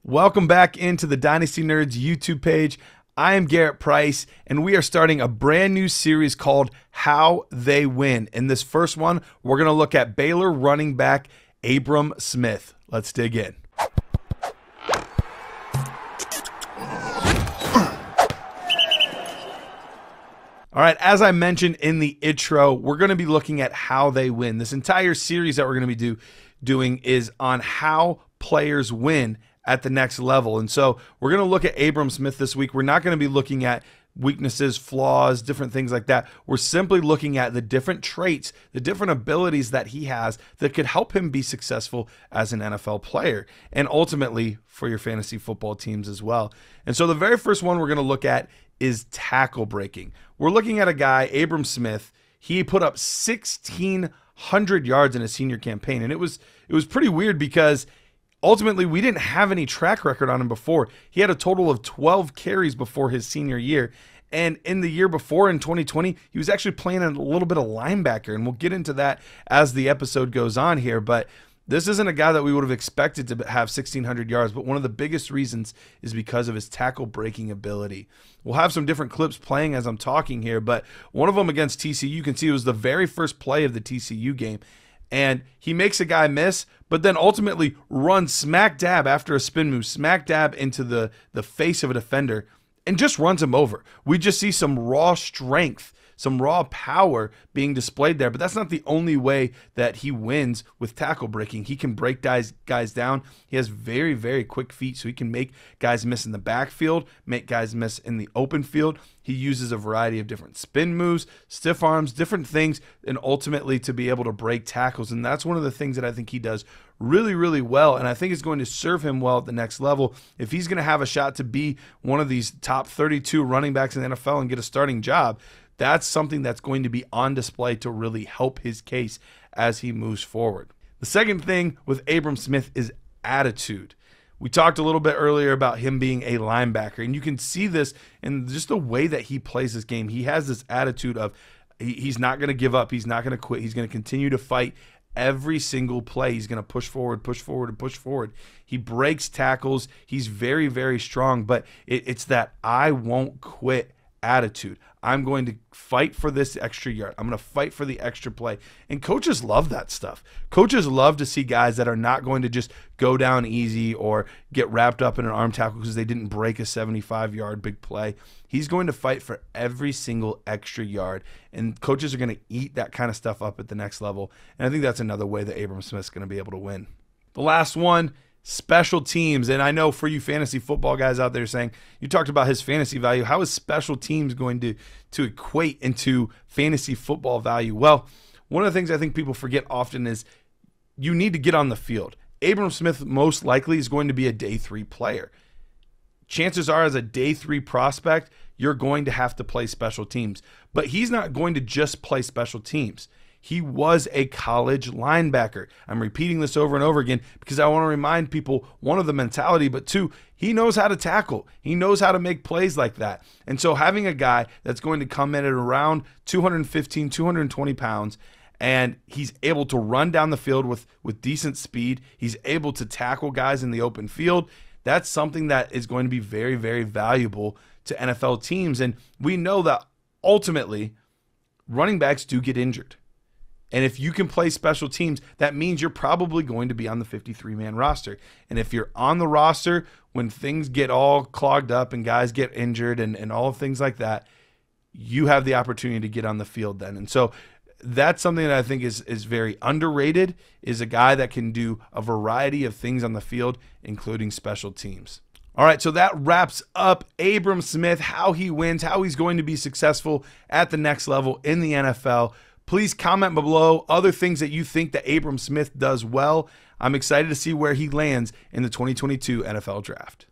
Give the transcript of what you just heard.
Welcome back into the Dynasty Nerds YouTube page. I am Garrett Price, and we are starting a brand new series called How They Win. In this first one, we're going to look at Baylor running back Abram Smith. Let's dig in. All right, as I mentioned in the intro, we're going to be looking at how they win. This entire series that we're going to be doing is on how players win at the next level. And so we're going to look at Abram Smith this week. We're not going to be looking at weaknesses, flaws, different things like that. We're simply looking at the different traits, the different abilities that he has that could help him be successful as an NFL player and ultimately for your fantasy football teams as well. And so the very first one we're going to look at is tackle breaking. We're looking at a guy, Abram Smith. He put up 1,600 yards in his senior campaign, and it was pretty weird because ultimately we didn't have any track record on him before. He had a total of 12 carries before his senior year, and in the year before, in 2020, he was actually playing a little bit of linebacker, and we'll get into that as the episode goes on here, but this isn't a guy that we would have expected to have 1,600 yards, but one of the biggest reasons is because of his tackle breaking ability. We'll have some different clips playing as I'm talking here, but one of them against TCU, you can see it was the very first play of the TCU game, and he makes a guy miss, but then ultimately runs smack dab after a spin move, smack dab into the face of a defender, and just runs him over. We just see some raw strength, some raw power being displayed there, but that's not the only way that he wins with tackle breaking. He can break guys down. He has very, very quick feet, so he can make guys miss in the backfield, make guys miss in the open field. He uses a variety of different spin moves, stiff arms, different things, and ultimately to be able to break tackles. And that's one of the things that I think he does really, really well, and I think it's going to serve him well at the next level. If he's going to have a shot to be one of these top 32 running backs in the NFL and get a starting job, that's something that's going to be on display to really help his case as he moves forward. The second thing with Abram Smith is attitude. We talked a little bit earlier about him being a linebacker, and you can see this in just the way that he plays this game. He has this attitude of he's not going to give up. He's not going to quit. He's going to continue to fight every single play. He's going to push forward, and push forward. He breaks tackles. He's very, very strong, but it's that I won't quit attitude. I'm going to fight for this extra yard. I'm going to fight for the extra play. And coaches love that stuff. Coaches love to see guys that are not going to just go down easy or get wrapped up in an arm tackle because they didn't break a 75-yard big play. He's going to fight for every single extra yard. And coaches are going to eat that kind of stuff up at the next level. And I think that's another way that Abram Smith's going to be able to win. The last one, special teams. And I know for you fantasy football guys out there saying, you talked about his fantasy value. How is special teams going to equate into fantasy football value? Well, one of the things I think people forget often is you need to get on the field. Abram Smith most likely is going to be a day 3 player. Chances are, as a day 3 prospect, you're going to have to play special teams. But he's not going to just play special teams. He was a college linebacker. I'm repeating this over and over again because I want to remind people, one, of the mentality, but two, he knows how to tackle. He knows how to make plays like that. And so having a guy that's going to come in at around 215, 220 pounds, and he's able to run down the field with decent speed, he's able to tackle guys in the open field, that's something that is going to be very, very valuable to NFL teams. And we know that ultimately running backs do get injured. And if you can play special teams, that means you're probably going to be on the 53-man roster. And if you're on the roster when things get all clogged up and guys get injured and all of things like that, you have the opportunity to get on the field then. And so that's something that I think is very underrated, is a guy that can do a variety of things on the field, including special teams. All right, so that wraps up Abram Smith, how he wins, how he's going to be successful at the next level in the NFL. Please comment below other things that you think that Abram Smith does well. I'm excited to see where he lands in the 2022 NFL Draft.